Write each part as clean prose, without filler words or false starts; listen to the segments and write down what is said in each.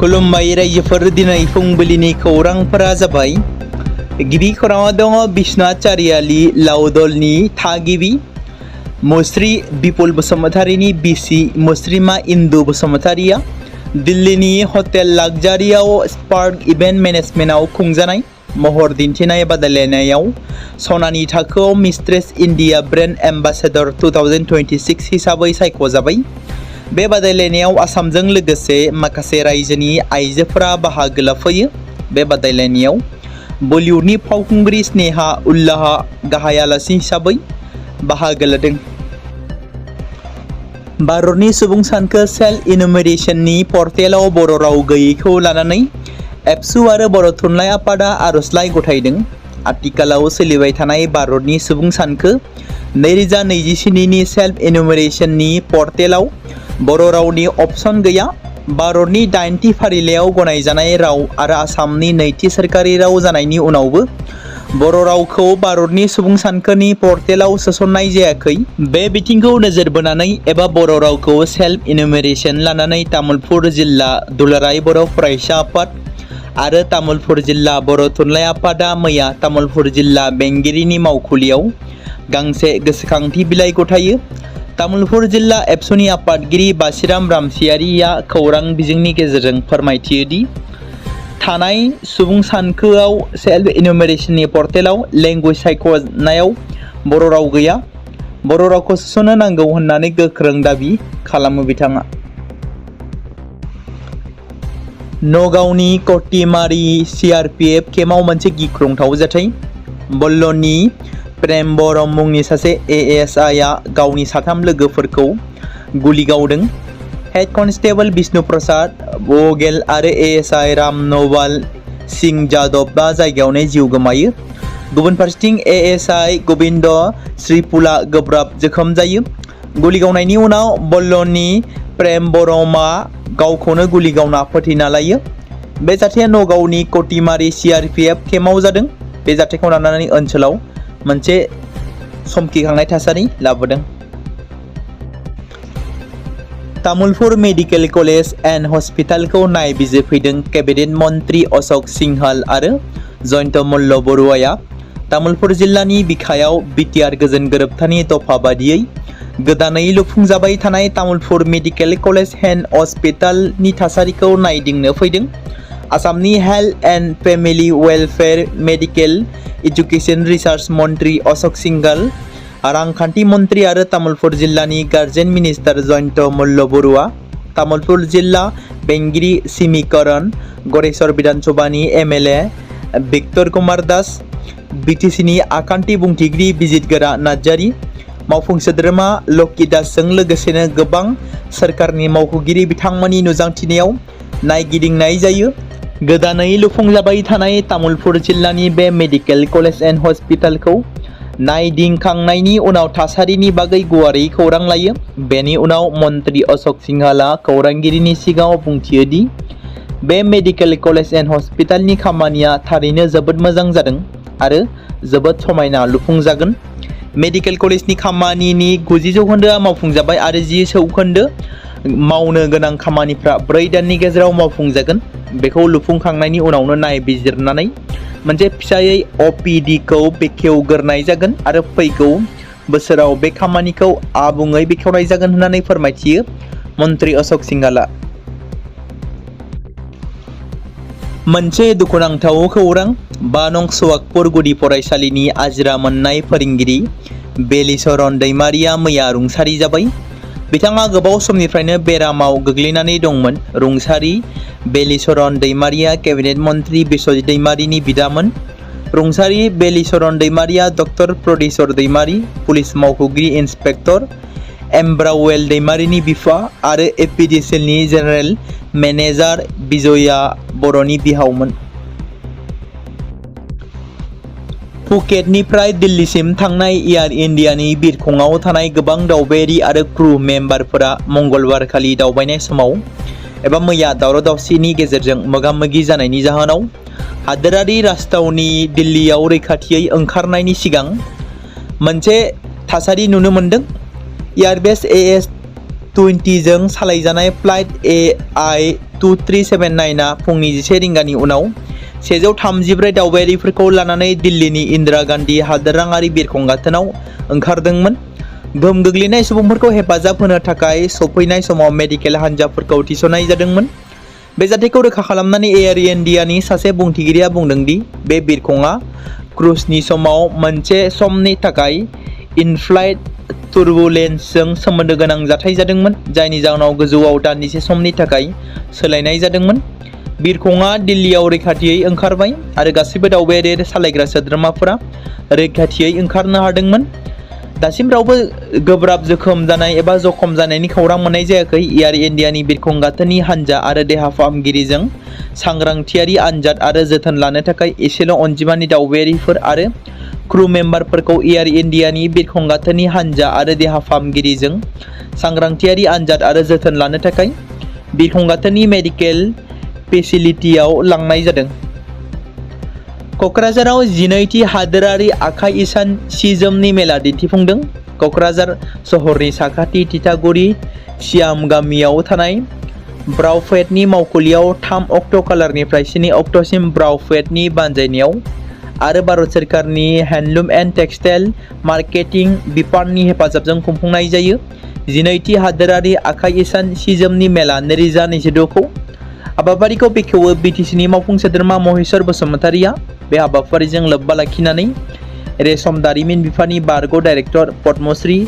खुलुमबाय रायजोफोर दिनै फुंबिलिनि खौरांफोरा जाबाय गिबि खौराङाव दङ बिश्वनाथ चारियाली लाउदलनि थागिबि मुस्रि बिपुल बसुमतारीनि बिसि मुस्रिमा इन्दु बसुमतारीया दिल्लीनि हटेल लाक्जारियाव स्पार्क इभेन्ट मेनेजमेन्टआव खुंजानाय महर दिन्थिनाय बादायलायनायाव सनानि थाखोआव मिस्ट्रेस इन्डिया ब्रेन्ड एम्बासेडर 2026 हिसाबै सायख'जाबाय। बे बादायलायनायाव आसामजों लोगोसे माखासे रायजोनि आइजोफोरा बाहागो लाफैयो। बे बादायलायनायाव बलिउडनि फावखुंग्रि स्नेहा उल्लाहा गाहाय आलासि हिसाबै बाहागो लादों। भारतनि सुबुं सानखो सेल्फ इनुमेरेशननि पर्टेलाव बर' राव गैयैखौ लानानै एबसु आरो बर' थुनलाइ आफादा आर'जलाइ गथायदों। आथिखालाव सोलिबाय थानाय भारतनि सुबुं सानखो 2027नि सेल्फ इनुमेरेशननि पर्टेलाव बर' रावनि अपसन गैया। भारतनि 8थि फारिलाइयाव गनायजानाय राव आरो आसामनि 2थि सोरखारि राव जानायनि उनावबो बर' रावखौ भारतनि सुबुं सानखोनि पर्टेलाव सोसननाय जायाखै। बे बिथिंखौ नोजोर बोनानै एबा बर' रावखौ सेल्फ इनुमेरेशन लानानै तामुलपुर जिल्ला दुलाराय बर' फरायसा आफाद आरो तामुलपुर जिल्ला बर' थुनलाइ आफादा मैया तामुलपुर जिल्ला बेंगिरिनि मावखुलियाव गांसे गोसोखांथि बिलाइ गथायो। तामुलपुर जिल्ला एबसुनि आफादगिरि बासिराम रामसियारिया खौरां बिजोंनि गेजेरजों फोरमायथियो दि थानाय सुबुं सानखोआव सेल्फ इनुमेरेशननि पर्टेलाव लेंगुवेज सायख'नायाव बर' राव गैया। बर' रावखौ सोसननो नांगौ होननानै गोख्रों दाबि खालामो बिथाङा। नगावनि कटिमारि CRPF केम्पआव मोनसे गिख्रंथाव जाथाय। बल्ल'नि प्रेम बर' मुंनि सासे ASI आ गावनि 3 लोगोफोरखौ गुलि गावदों। हेड कनस्टेबल बिष्णु प्रसाद बघेल आरो ASI राम नवाल सिंह जादबआ जायगायावनो जिउ गोमायो। गुबुन फारसेथिं ASI गोविंद श्रीपुला गोब्राब जोखोम जायो। गुलि गावनायनि उनाव बल्ल'नि प्रेम बर'मा गावखौनो गुलि गावना फोथैना लायो। बे जाथाया नगावनि कटिमारि CRPF केम्पआव जादों। बे जाथायखौ लानानै ओनसोलाव मोनसे समखिखांनाय थासारि लाबोदों। तामुलपुर मेडिकेल कलेज एन्ड हस्पिटालखौ नायबिजिरफैदों केबिनेट मन्त्री अशोक सिंहाल आरो जयन्त मल्ल बरुवाया। तामुलपुर जिल्लानि बिखायाव BTR गोजोन गोरोबथानि दफा बादियै गोदानै लुफुंजाबाय थानाय तामुलपुर मेडिकेल कलेज एन्ड हस्पिटालनि थासारिखौ नायदिंनो फैदों। आसामनि health and family welfare medical education research मन्त्री अशोक सिंहाल, रांखान्थि मन्त्री आरो तामुलपुर जिल्लानि गार्जेन मिनिस्टार जयन्त मल्ल बरुवा, तामुलपुर जिल्ला बेंगिरि सिमिकरन, गरेश्वर विधानसभानि MLA भिक्टर कुमार दास, BTCनि आखान्थि बुंथिगिरि बिजितगोरा नार्जारि, मावफुं सोद्रोमा लकी दासजों लोगोसेनो गोबां सोरखारनि मावख'गिरि बिथांमोननि नुजाथिनायाव नायगिदिंनाय जायो। गोदानै लुफुंजाबाय थानाय तामुलपुर जिल्लानि बे मेडिकेल कलेज एन्ड हस्पिटालखौ नायदिंखांनायनि उनाव थासारिनि बागै गुवारै खौरां लायो। बेनि उनाव मन्त्री अशोक सिंहालआ खौरांगिरिनि सिगाङाव बुंथियो दि बे मेडिकेल कलेज एन्ड हस्पिटालनि खामानिया थारैनो जोबोद मोजां जादों आरो जोबोद समायना लुफुंजागोन। मेडिकेल कलेजनि खामानिनि 90% मावफुंजाबाय आरो 10% मावनो गोनां खामानिफ्रा 4 दाननि गेजेराव मावफुंजागोन। बेखौ लुफुंखांनायनि उनावनो नायबिजिरनानै मोनसे फिसायै OPD खौ बेखेवग्रोनाय जागोन आरो फैगौ बोसोराव बे खामानिखौ आबुङै बेखेवनाय जागोन होननानै फोरमायथियो मन्त्री अशोक सिंहालआ। मोनसे दुखुनांथाव खौरां। 5 नं सवागपुर गुदि फरायसालिनि आजिरा मोननाय फोरोंगिरि बेलिचरन दैमारिया मैया रुंसारि जाबाय। बिथाङा गोबाव समनिफ्रायनो बेरामाव गोग्लैनानै दंमोन। रुंसारि बेलिचरन दैमारिया केबिनेट मन्त्री बिश्वजित दैमारिनि बिदामोन। रुंसारि बेलिचरन दैमारिया डक्टर प्रदिसर दैमारि, पुलिस मावख'गिरि इन्सपेक्टर एमब्रावेल दैमारिनि बिफा आरो APDCLनि जेनेरेल मेनेजार बिजया बर'नि बिहावमोन। फुकेटनिफ्राय दिल्लीसिम थांनाय एयार इन्डियानि बिरखंआव थानाय गोबां दावबायारि आरो क्रू मेम्बारफोरा मंगलबार खालि दावबायनाय समाव एबा मैया दावराव-दावसिनि गेजेरजों मोगा-मोगि जानायनि जाहोनाव हादोरारि राजथावनि दिल्लीयाव रैखाथियै ओंखारनायनि सिगां मोनसे थासारि नुनो मोनदों। एयारबेस AS-20 जों सालायजानाय फ्लाइट 2379 आ फुंनि 11 रिंगानि उनाव 134 दावबायारिफोरखौ लानानै दिल्लीनि इन्दिरा गान्धी हादोरारि बिरखं गाथोनाव ओंखारदोंमोन। गोहोम गोग्लैनाय सुबुंफोरखौ हेफाजाब होनो थाखाय सफैनाय समाव मेडिकेल हानजाफोरखौ थिसननाय जादोंमोन। बे जाथायखौ रोखा खालामनानै एयार इन्डियानि सासे बुंथिगिरिया बुंदों दि बे बिरखंआ क्रुजनि समाव मोनसे समनि थाखाय इन-फ्लाइट टुरबुलेन्सजों सोमोन्दो गोनां जाथाय जादोंमोन, जायनि जाहोनाव गोजौआव दान्दिसे समनि थाखाय सोलायनाय जादोंमोन। बिरखंआ दिल्लीयाव रैखाथियै ओंखारबाय आरो गासैबो दावबायारि सालायग्रा सोद्रोमाफोरा रैखाथियै ओंखारनो हादोंमोन। दासिम रावबो गोब्राब जोखोम जानाय एबा जखम जानायनि खौरां मोननाय जायाखै। एयार इन्डियानि बिरखं गाथोननि हानजा आरो देहा फाहामगिरिजों सांग्रांथियारि आनजाद आरो जोथोन लानो थाखाय एसेल' अनजिमानि दावबायारिफोर आरो क्रू मेम्बारफोरखौ एयार इन्डियानि बिरखं गाथोननि हानजा आरो देहा फाहामगिरिजों सांग्रांथियारि आनजाद आरो जोथोन लानो थाखाय बिरखं गाथोननि मेडिकेल फेसिलिटियाव लांनाय जादों। क'क्राझाराव 12थि हादोरारि आखाइ इसान सि-जोमनि मेला दिन्थिफुंदों। क'क्राझार सहरनि साखाथि तितागुरि सियाम गामियाव थानाय ब्राउफेडनि मावखुलियाव 3 अक्ट' खालारनिफ्राय 7 अक्ट'सिम ब्राउफेडनि बानजायनायाव आरो भारत सोरखारनि हेन्डलुम एन्ड टेक्सटाइल मार्केटिं बिफाननि हेफाजाबजों खुंफुंनाय जायो। 12थि हादोरारि आखाइ इसान सि-जोमनि मेला 2026 खौ हाबाफारिखौ बेखेवो बिटिसिनि मावफुं सोद्रोमा महेश्वर बसुमतारिया। बे हाबाफारिजों लोब्बा लाखिनानै रेशम दारिमिन बिफाननि बारग' डाइरेक्टर पद्मश्री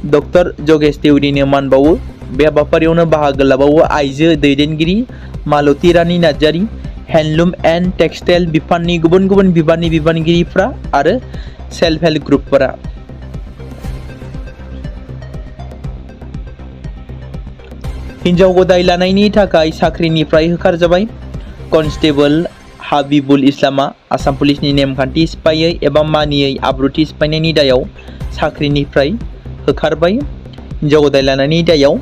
डक्टर जगेश देउरिनो मान बावो। बे हाबाफारियावनो बाहागो लाबावो आइजो दैदेनगिरि मालती रानी नार्जारी, हेन्डलुम एन्ड टेक्सटाइल बिफाननि गुबुन गुबुन बिबाननि बिबानगिरिफ्रा आरो सेल्फ हेल्प ग्रुपफोरा। हिन्जाव गदाय लानायनि थाखाय साख्रिनिफ्राय होखारजाबाय। कनस्टेबल हाबिबुल इस्लामआ आसाम पुलिसनि नेमखान्थि सिफायै एबा मानियै आब्रुथि सिफायनायनि दायाव साख्रिनिफ्राय होखारबाय। हिन्जाव गदाय लानायनि दायाव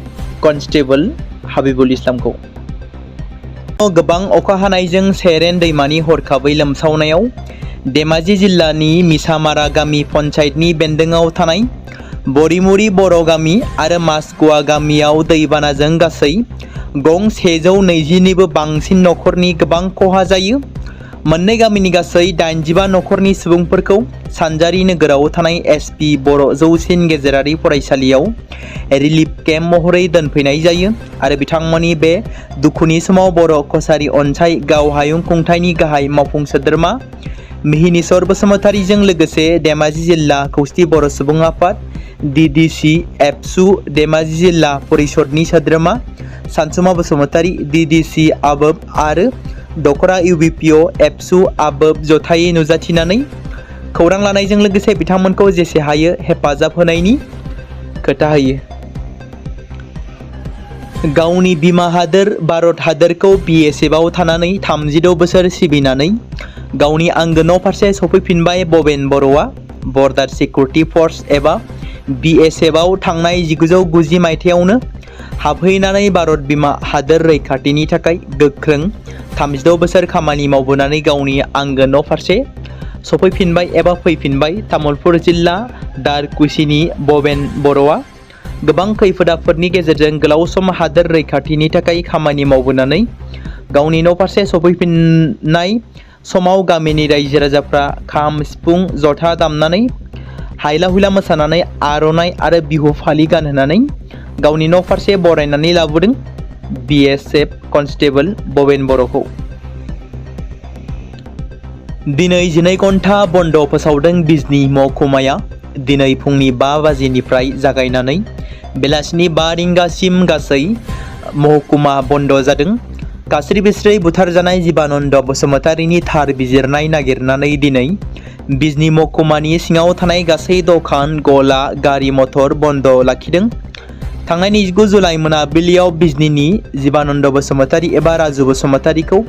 कनस्टेबल हाबिबुल इस्लामखौ। गोबां अखा हानायजों सेरेन दैमानि हरखाबै लोमसावनायाव धेमाजि जिल्लानि मिसामारा गामि पन्चायतनि बेन्दोङाव थानाय बरिमुरि बर' गामि आरो मासकुवा गामियाव दैबानाजों गासै गं 120निबो बांसिन नखरनि गोबां खहा जायो। मोननै गामिनि गासै 85 नखरनि सुबुंफोरखौ सानजारि नोगोराव थानाय एसपि बर' जौसिन गेजेरारि फरायसालियाव रिलिफ केम्प महरै दोनफैनाय जायो आरो बिथांमोननि बे दुखुनि समाव बर' कसारी अनसाय गाव हायुं खुंथायनि गाहाय मावफुं सोद्रोमा मिहिनीश्वर बसुमतारीजों लोगोसे धेमाजि जिल्ला खौसेथि बर' सुबुं आफाद DDC एबसु धेमाजि जिल्ला परिषदनि सोद्रोमा सानसुमा बसुमतारी DDC आबोब आरो दखरा UBPO एबसु आबोब जथायै नुजाथिनानै खौरां लानायजों लोगोसे बिथांमोनखौ जेसे हायो हेफाजाब होनायनि खोथा होयो। गावनि बिमा हादोर भारत हादोरखौ BSFआव थानानै 36 बोसोर सिबिनानै गावनि आंगो न' फारसे सफैफिनबाय बबेन बर'आ। बर्डार सिकिउरिटि फर्स एबा BSFआव थांनाय 1990 मायथाइयावनो हाबहैनानै भारत बिमा हादोर रैखाथिनि थाखाय गोख्रों 36 बोसोर खामानि मावबोनानै गावनि आंगो न' फारसे सफैफिनबाय एबा फैफिनबाय। तामुलपुर जिल्ला दारकुसिनि बबेन बर'आ गोबां खैफोद आफोदनि गेजेरजों गोलाव सम हादोर रैखाथिनि थाखाय खामानि मावबोनानै गावनि न' फारसे सफैफिननाय समाव गामिनि रायजो राजाफ्रा खाम सिफुं जथा दामनानै हायला हुइला मोसानानै आर'नाइ आरो बिहु फालि गानहोनानै गावनि न' फारसे बरायनानै लाबोदों BSF कनस्टेबल बबेन बर'खौ। दिनै 12 घन्टा बन्द फोसावदों बिजनी महकुमाया। दिनै फुंनि 5 बाजिनिफ्राय जागायनानै बेलासिनि 5 रिंगासिम गासै महकुमा बन्द जादों। कास्रि बिस्रै बुथारजानाय जिबानन्द बसुमतारीनि थार बिजिरनाय नागिरनानै दिनै बिजनी महकुमानि सिङाव थानाय गासै दखान गला गारि मटर बन्द लाखिदों। थांनाय 29 जुलाइ मोनाबिलियाव बिजनीनि जिबानन्द बसुमतारी एबा राजु बसुमतारीखौ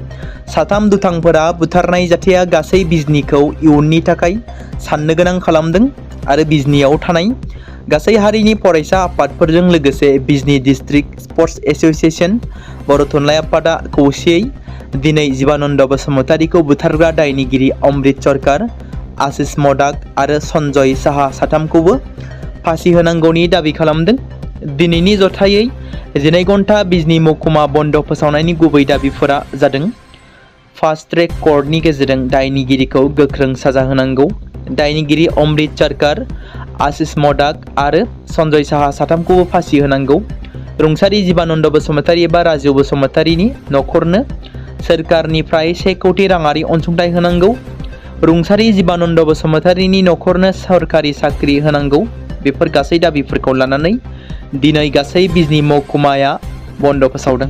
साथाम दुथांफोरा बुथारनाय जाथाया गासै बिजनीखौ इयुननि थाखाय साननो गोनां खालामदों आरो बिजनीयाव थानाय गासै हारिनि फरायसा आफादफोरजों लोगोसे बिजनी डिस्ट्रिक्ट स्पर्ट्स एसोसिएशन बर' थुनलाइ आफादा खौसेयै दिनै जिबानन्द बसुमतारीखौ बुथारग्रा दायनिगिरि अमृत सरकार, आशिष मदाक आरो सन्जय साहा साथामखौबो फासि होनांगौनि दाबि खालामदों। दिनैनि जथायै 12 घन्टा बिजनि महकुमा बन्द फोसावनायनि गुबै दाबिफोरा जादों फास्ट ट्रेक कर्टनि गेजेरजों दायनिगिरिखौ गोख्रों साजा होनांगौ, दायनिगिरि अमृत सरकार, आशिष मदाक आरो सन्जय साहा साथामखौबो फासि होनांगौ, रुंसारि जिबानन्द बसुमतारी एबा राजु बसुमतारीनि नखरनो सोरखारनिफ्राय 1 कोटी राङारि अनसुंथाइ होनांगौ, रुंसारि जिबानन्द बसुमतारीनि नखरनो सरकारि साख्रि होनांगौ। बेफोर गासै दाबिफोरखौ लानानै दिनै गासै बिजनि महकुमाया बन्द फोसावदों।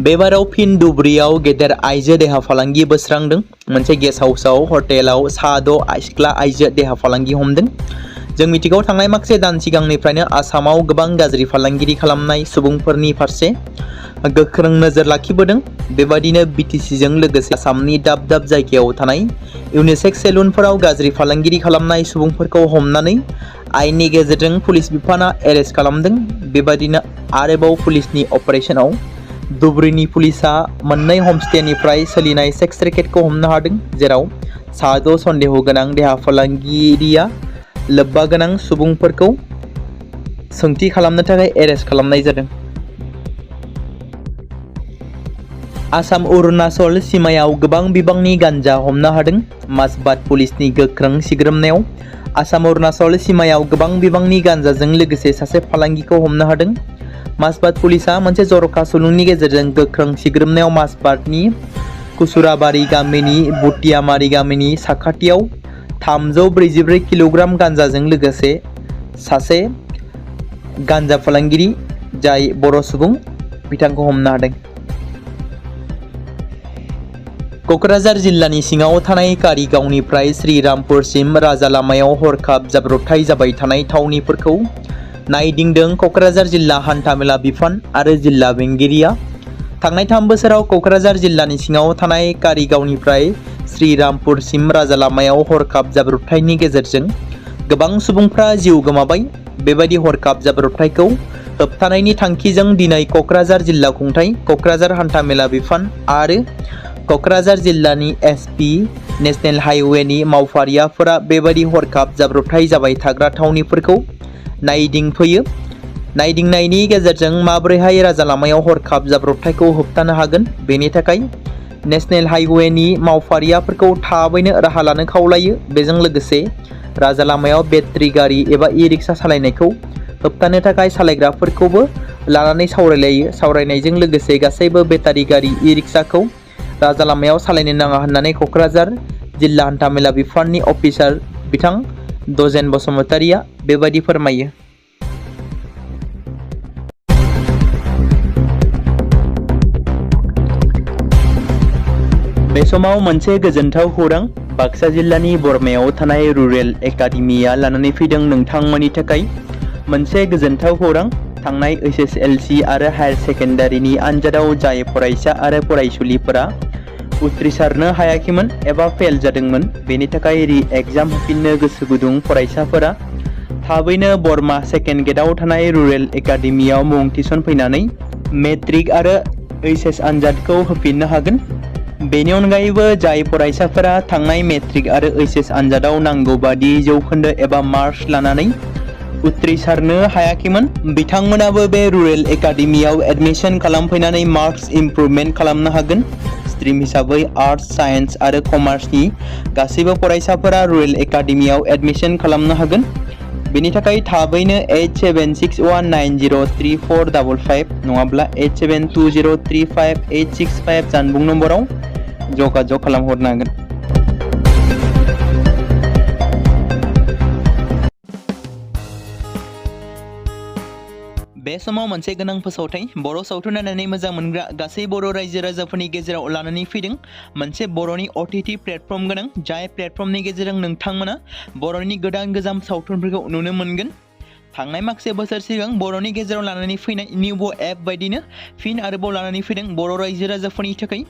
बेबाराव फिन धुबुरीयाव गेदेर आइजो देहा फालांगि बोस्रांदों। मोनसे गेस्ट हाउसआव हटेलाव सा 6 सिख्ला आइजो देहा फालांगि हमदों। जों मिथिगौ थांनाय माखासे दान सिगांनिफ्रायनो आसामाव गोबां गाज्रि फालांगिरि खालामनाय सुबुंफोरनि फारसे गोख्रों नोजोर लाखिबोदों। बेबादिनो बिटिसिजों लोगोसे आसामनि दाब दाब जायगायाव थानाय इउनिसेक्स सेलुनफोराव गाज्रि फालांगिरि खालामनाय सुबुंफोरखौ हमनानै आयेननि गेजेरजों पुलिस बिफाना एरेस्ट खालामदों। बेबादिनो आरोबाव पुलिसनि अपारेशनाव धुबुरीनि पुलिसा मोननै हमस्टेनिफ्राय सोलिनाय सेक्स रेकेटखौ हमनो हादों, जेराव सा 6 सन्देह गोनां देहा फालांगिरिया लोब्बा गोनां सुबुंफोरखौ सोंथि खालामनो थाखाय एरेस्ट खालामनाय जादों। आसाम अरुणाचल सीमायाव गोबां बिबांनि गान्जा हमनो हादों। माजबात पुलिसनि गोख्रों सिग्रोमनायाव आसाम अरुणाचल सीमायाव गोबां बिबांनि गान्जाजों लोगोसे सासे फालांगिखौ हमनो हादों। माजबात पुलिसा मोनसे जर'खा सुलुंनि गेजेरजों गोख्रों सिग्रोमनायाव माजबातनि कुसुराबारि गामिनि बुटियामारि गामिनि साखाथियाव 344 किल'ग्राम गान्जाजों लोगोसे सासे गान्जा फालांगिरि जाय बर' सुबुं बिथांखौ हमनो हादों। क'क्राझार जिल्लानि सिङाव थानाय कारिगावनिफ्राय श्रीरामपुरसिम राजा लामायाव हरखाब जाब्रबथाय जाबाय थानाय थावनिफोरखौ नायदिंदों क'क्राझार जिल्ला हान्थामेला बिफान आरो जिल्ला बेंगिरिया। थांनाय 3 बोसोराव क'क्राझार जिल्लानि सिङाव थानाय कारिगावनिफ्राय श्रीरामपुरसिम राजा लामायाव हरखाब जाब्रबथायनि गेजेरजों गोबां सुबुंफ्रा जिउ गोमाबाय। बेबायदि हरखाब जाब्रबथायखौ होबथानायनि थांखिजों दिनै क'क्राझार जिल्ला खुंथाय, क'क्राझार हान्थामेला बिफान आरो क'क्राझार जिल्लानि एसपि नेशनेल हाइवेनि मावफारियाफोरा बेबायदि हरखाब जाब्रबथाय जाबाय थाग्रा थावनिफोरखौ नायदिंफैयो। नायदिंनायनि गेजेरजों माबोरैहाय राजा लामायाव हरखाब जाब्रबथायखौ होबथानो हागोन, बेनि थाखाय नेशनेल हाइवेनि मावफारियाफोरखौ थाबैनो राहा लानो खावलायो। बेजों लोगोसे राजा लामायाव बेटारि गारि एबा इ-रिक्सा सालायनायखौ होबथानो थाखाय सालायग्राफोरखौबो लानानै सावरायलायो। सावरायनायजों लोगोसे गासैबो बेटारि गारि इ-रिक्साखौ राजा लामायाव सालायनो नाङा होननानै क'क्राझार जिल्ला हान्थामेला बिफाननि अफिसार बिथां दजेन बसुमतारीया बेबायदि फोरमायो। बे समाव मोनसे गोजोनथाव खौरां बाक्सा जिल्लानि बरमायाव थानाय रुरेल एकाडेमिया लानानै फैदों नोंथांमोननि थाखाय मोनसे गोजोनथाव खौरां। थांनाय एसएसएलसी आरो हायार सेकेन्डारिनि आनजादाव जाय फरायसा आरो फरायसुलिफोरा उथ्रिसारनो हायाखैमोन एबा फेल जादोंमोन, बेनि थाखाय रि एग्जाम होफिननो गोसो गुदुं फरायसाफोरा थाबैनो बरमा सेकेन्ड गेटआव थानाय रुरेल एकाडेमियाव मुं थिसनफैनानै मेट्रिक आरो एचएस आनजादखौ होफिननो हागोन। बेनि अनगायैबो जाय फरायसाफोरा थांनाय मेट्रिक आरो एचएस आनजादाव नांगौ बादि जौखोन्दो एबा मार्क्स लानानै उथ्रिसारनो हायाखैमोन, बिथांमोनाबो बे रुरेल एकाडेमियाव एडमिशन खालामफैनानै मार्क्स इमप्रुभमेन्ट खालामनो हागोन। स्ट्रिम हिसाबै आर्ट्स, साइन्स आरो कमार्सनि गासैबो फरायसाफोरा रुरेल एकाडेमियाव एडमिशन खालामनो हागोन। बेनि थाखाय थाबैनो 8761903455 नङाब्ला 87203585 जानबुं नम्बराव जगाजग खालामहरनो हागोन। बे समाव मोनसे गोनां फोसावथाय बर' सावथुन नायनानै मोजां मोनग्रा गासै बर' रायजो राजाफोरनि गेजेराव लानानै फैदों मोनसे बर'नि OTT प्लेटफर्म गोनां, जाय प्लेटफर्मनि गेजेरजों नोंथांमोना बर'नि गोदान गोजाम सावथुनफोरखौ नुनो मोनगोन। थांनाय माखासे बोसोर सिगां बर'नि गेजेराव लानानै फैनाय निउबो एप बायदिनो फिन आरोबाव लानानै फैदों बर' रायजो राजाफोरनि थाखाय।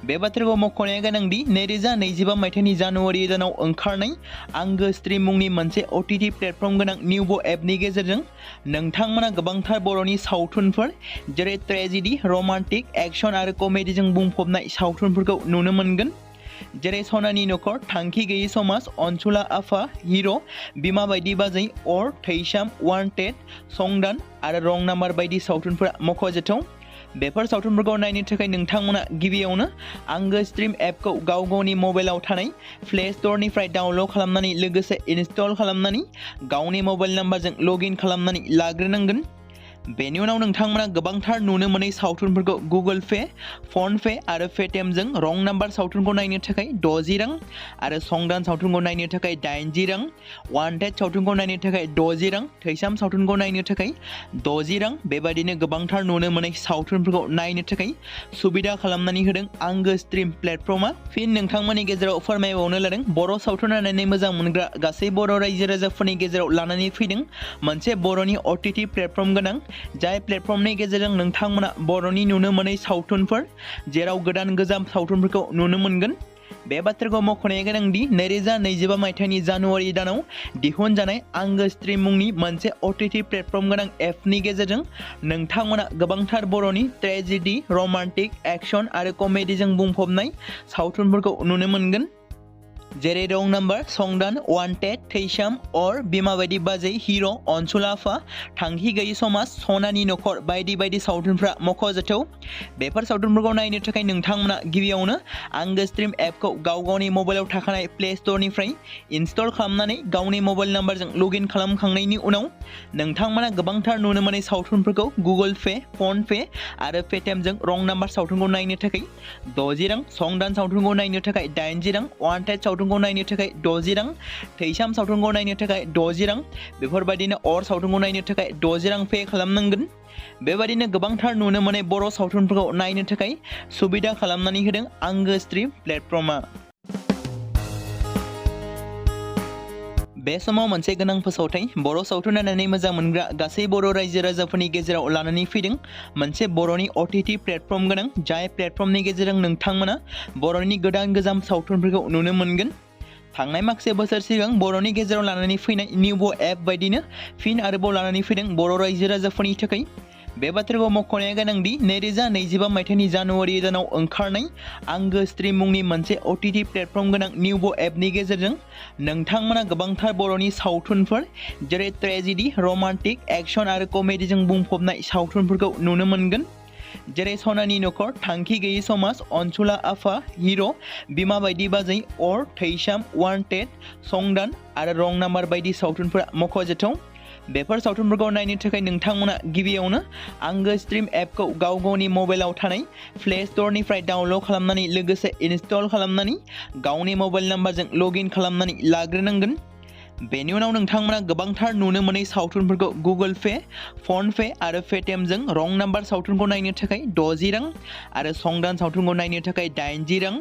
बे बाथ्राखौ मख'नाया गोनांदि 2025 मायथाइनि जानुवारि दानाव ओंखारनाय आंगो स्ट्रिम मुंनि मोनसे OTT प्लेटफर्म गोनां निउबो एपनि गेजेरजों नोंथांमोना गोबांथार बर'नि सावथुनफोर जेरै ट्रेजेडि, रमान्टिक, एक्शन आरो कमेडिजों बुंफबनाय सावथुनफोरखौ नुनो मोनगोन। जेरै सनानि नखर, थांखि गैयै समाज, अनसुला आफा, हिर', बिमा बायदि बाजै, अर, थैसाम, वान्टेड, संदान आरो रं नाम्बार बायदि सावथुनफोरा मख'जाथाव। बेफोर सावथुनफोरखौ नायनो थाखाय नोंथांमोना गिबियावनो आंगो स्ट्रिम एपखौ गावनि मबाइलाव थानाय प्ले स्ट'रनिफ्राय डाउनल'ड खालामनानै लोगोसे इनस्टल खालामनानै गावनि मबाइल नाम्बारजों लगइन खालामनानै लाग्रोनांगोन। बेनि उनाव नोंथांमोना गोबांथार नुनो मोनै सावथुनफोरखौ गुगोल पे, फन पे आरो पेटिएमजों रं नाम्बार सावथुनखौ नायनो थाखाय 60 रां आरो संदान सावथुनखौ नायनो थाखाय 80 रां, वान्टेड सावथुनखौ नायनो थाखाय 60 रां, थैसाम सावथुनखौ नायनो थाखाय 60 रां बेबायदिनो गोबांथार नुनो मोनै सावथुनफोरखौ नायनो थाखाय सुबिदा खालामनानै होदों आंगो स्ट्रिम प्लेटफर्मा। फिन नोंथांमोननि गेजेराव फोरमायबावनो लादों बर' सावथुन नायनानै मोजां मोनग्रा गासै बर' रायजो राजाफोरनि गेजेराव लानानै फैदों मोनसे बर'नि OTT प्लेटफर्म गोनां जाय प्लेटफर्मनि गेजेरजों नोंथांमोना बर'नि नुनो मोनै सावथुनफोर जेराव गोदान गोजाम सावथुनफोरखौ नुनो मोनगोन। बे बाथ्राखौ मख'नाया गोनांदि 2025 मायथाइनि जानुवारि दानाव दिहुनजानाय आंगो स्ट्रिम मुंनि मोनसे OTT प्लेटफर्म गोनां एपनि गेजेरजों नोंथांमोना गोबांथार बर'नि ट्रेजेडि, रमान्टिक, एक्शन आरो कमेडिजों बुंफबनाय सावथुनफोरखौ नुनो मोनगोन। जेरै रं नाम्बार, संदान, वान्टेड, थैसाम, अर, बिमा बायदि बाजै, हिर', अनसुला आफा, थांखि गैयै समाज, सनानि नखर बायदि बायदि सावथुनफ्रा मख'जाथाव। बेफोर सावथुनफोरखौ नायनो थाखाय नोंथांमोना गिबियावनो आंगो स्ट्रिम एपखौ गावनि मबाइलाव थाखानाय प्ले स्ट'रनिफ्राय इनस्टल खालामनानै गावनि मबाइल नाम्बारजों लगइन खालामखांनायनि उनाव नोंथांमोना गोबांथार नुनो मोनै सावथुनफोरखौ गुगोल पे, फन पे आरो पेटिएमजों रं नाम्बार सावथुनखौ नायनो थाखाय 60 रां, संदान सावथुनखौ नायनो थाखाय 80 रां, वान्टेड सावथुनखौ नायनो थाखाय 60 रां, थैसाम सावथुनखौ नायनो थाखाय 60 रां बेफोरबायदिनो अर सावथुनखौ नायनो थाखाय 60 रां पे खालामनांगोन। बेबायदिनो गोबांथार नुनो मोनै बर' सावथुनफोरखौ नायनो थाखाय सुबिदा खालामनानै होदों आंगो स्ट्रिम प्लेटफर्मा। बे समाव मोनसे गोनां फोसावथाय बर' सावथुन नायनानै मोजां मोनग्रा गासै बर' रायजो राजाफोरनि गेजेराव लानानै फैदों मोनसे बर'नि OTT प्लेटफर्म गोनां जाय प्लेटफर्मनि गेजेरजों नोंथांमोना बर'नि गोदान गोजाम सावथुनफोरखौ नुनो मोनगोन। थांनाय माखासे बोसोर सिगां बर'नि गेजेराव लानानै फैनाय निउबो एप बायदिनो फिन आरोबाव लानानै फैदों बर' रायजो राजाफोरनि थाखाय। बे बाथ्राखौ मख'नाया गोनांदि 2025 मायथाइनि जानुवारि दानाव ओंखारनाय आंगो स्ट्रिम मुंनि मोनसे OTT प्लेटफर्म गोनां निउबो एपनि गेजेरजों नोंथांमोना गोबांथार बर'नि सावथुनफोर जेरै ट्रेजेडि, रमान्टिक, एक्शन आरो कमेडिजों बुंफबनाय सावथुनफोरखौ नुनो मोनगोन। जेरै सनानि नखर, थांखि गैयै समाज, अनसुला आफा, हिर', बिमा बायदि बाजै, अर, थैसाम, वान्टेड, संदान आरो रं नाम्बार बायदि सावथुनफोरा मख'जाथाव। बेफोर सावथुनफोरखौ नायनो थाखाय नोंथांमोना गिबियावनो आंगो स्ट्रिम एपखौ गावनि मबाइलाव थानाय प्ले स्ट'रनिफ्राय डाउनल'ड खालामनानै लोगोसे इनस्टल खालामनानै गावनि मबाइल नाम्बारजों लगइन खालामनानै लाग्रोनांगोन। बेनि उनाव नोंथांमोना गोबांथार नुनो मोनै सावथुनफोरखौ गुगोल पे, फन पे आरो पेटिएमजों रं नाम्बार सावथुनखौ नायनो थाखाय 60 रां आरो संदान सावथुनखौ नायनो थाखाय 80 रां,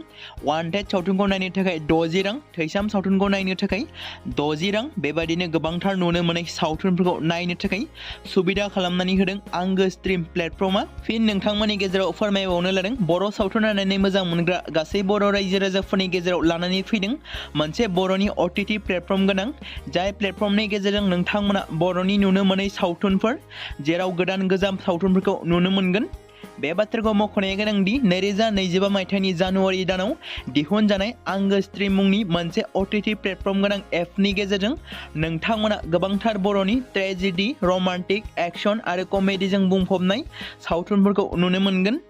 वान्टेड सावथुनखौ नायनो थाखाय 60 रां, थैसाम सावथुनखौ नायनो थाखाय 60 रां बेबायदिनो गोबांथार नुनो मोनै सावथुनफोरखौ नायनो थाखाय सुबिदा खालामनानै होदों आंगो स्ट्रिम प्लेटफर्मा। फिन नोंथांमोननि गेजेराव फोरमायबावनो लादों बर' सावथुन नायनानै मोजां मोनग्रा गासै बर' रायजो राजाफोरनि गेजेराव लानानै फैदों मोनसे बर'नि OTT प्लेटफर्म गोनां जाय प्लेटफर्मनि गेजेरजों नोंथांमोना बर'नि नुनो मोनै सावथुनफोर जेराव गोदान गोजाम सावथुनफोरखौ नुनो मोनगोन। बे बाथ्राखौ मख'नाया गोनांदि 2025 मायथाइनि जानुवारि दानाव दिहुनजानाय आंगो स्ट्रिम मुंनि मोनसे OTT प्लेटफर्म गोनां एपनि गेजेरजों नोंथांमोना गोबांथार बर'नि ट्रेजेडि, रमान्टिक, एक्शन आरो कमेडिजों बुंफबनाय सावथुनफोरखौ नुनो मोनगोन।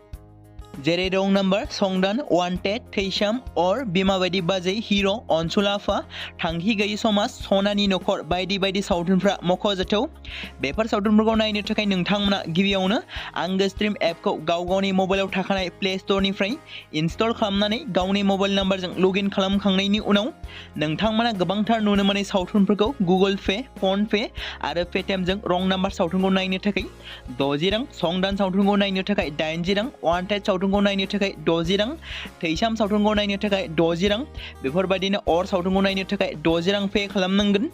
जेरै रं नाम्बार, संदान, वान्टेड, थैसाम, अर, बिमा बायदि बाजै, हिर', अनसुला आफा, थांखि गैयै समाज, सनानि नखर बायदि बायदि सावथुनफ्रा मख'जाथाव। बेफोर सावथुनफोरखौ नायनो थाखाय नोंथांमोना गिबियावनो आंगो स्ट्रिम एपखौ गावनि मबाइलाव थाखानाय प्ले स्ट'रनिफ्राय इनस्टल खालामनानै गावनि मबाइल नाम्बारजों लगइन खालामखांनायनि उनाव नोंथांमोना गोबांथार नुनो मोनै सावथुनफोरखौ गुगोल पे, फन पे आरो पेटिएमजों रं नाम्बार सावथुनखौ नायनो थाखाय 60 रां, संदान सावथुनखौ नायनो थाखाय 80 रां, वान्टेड सावथुनखौ नायनो थाखाय 60 रां, थैसाम सावथुनखौ नायनो थाखाय 60 रां बेफोरबायदिनो अर सावथुनखौ नायनो थाखाय 60 रां पे खालामनांगोन।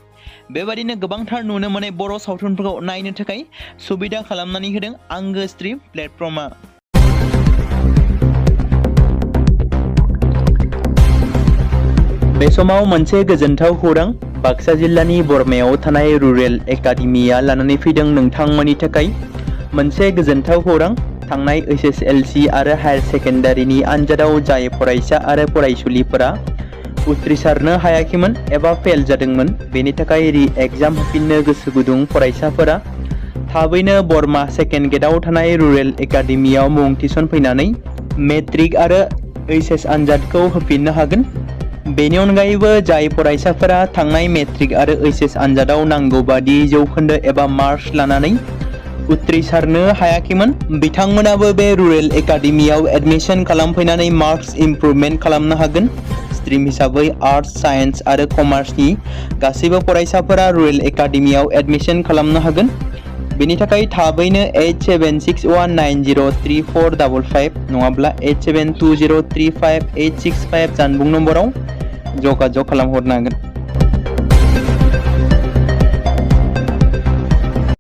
बेबायदिनो गोबांथार नुनो मोनै बर' सावथुनफोरखौ नायनो थाखाय सुबिदा खालामनानै होदों आंगो स्ट्रिम प्लेटफर्मा। बे समाव मोनसे गोजोनथाव खौरां बाक्सा जिल्लानि बरमायाव थानाय रुरेल एकाडेमिया लानानै फैदों नोंथांमोननि थाखाय मोनसे गोजोनथाव खौरां। थांनाय HSLC आरो हायार सेकेन्डारिनि आनजादाव जाय फरायसा आरो फरायसुलिफोरा उथ्रिसारनो हायाखैमोन एबा फेल जादोंमोन, बेनि थाखाय रि-एग्जाम होफिननो गोसो गुदुं फरायसाफोरा थाबैनो बरमा सेकेन्ड गेटआव थानाय रुरेल एकाडेमियाव मुं थिसनफैनानै मेट्रिक आरो HS आनजादखौ होफिननो हागोन। बेनि अनगायैबो जाय फरायसाफोरा थांनाय मेट्रिक आरो HS आनजादाव नांगौ बादि जौखोन्दो एबा मार्क्स लानानै उथ्रिसारनो हायाखैमोन, बिथांमोनाबो बे रुरेल एकाडेमियाव एडमिशन खालामफैनानै मार्क्स इमप्रुभमेन्ट खालामनो हागोन। स्ट्रिम हिसाबै आर्टस, साइन्स आरो कमार्सनि गासैबो फरायसाफोरा रुरेल एकाडेमियाव एडमिशन खालामनो हागोन। बेनि थाखाय थाबैनो 8761903455 नङाब्ला 8720358565 जानबुं नम्बराव जगाजग खालामहरनो हागोन।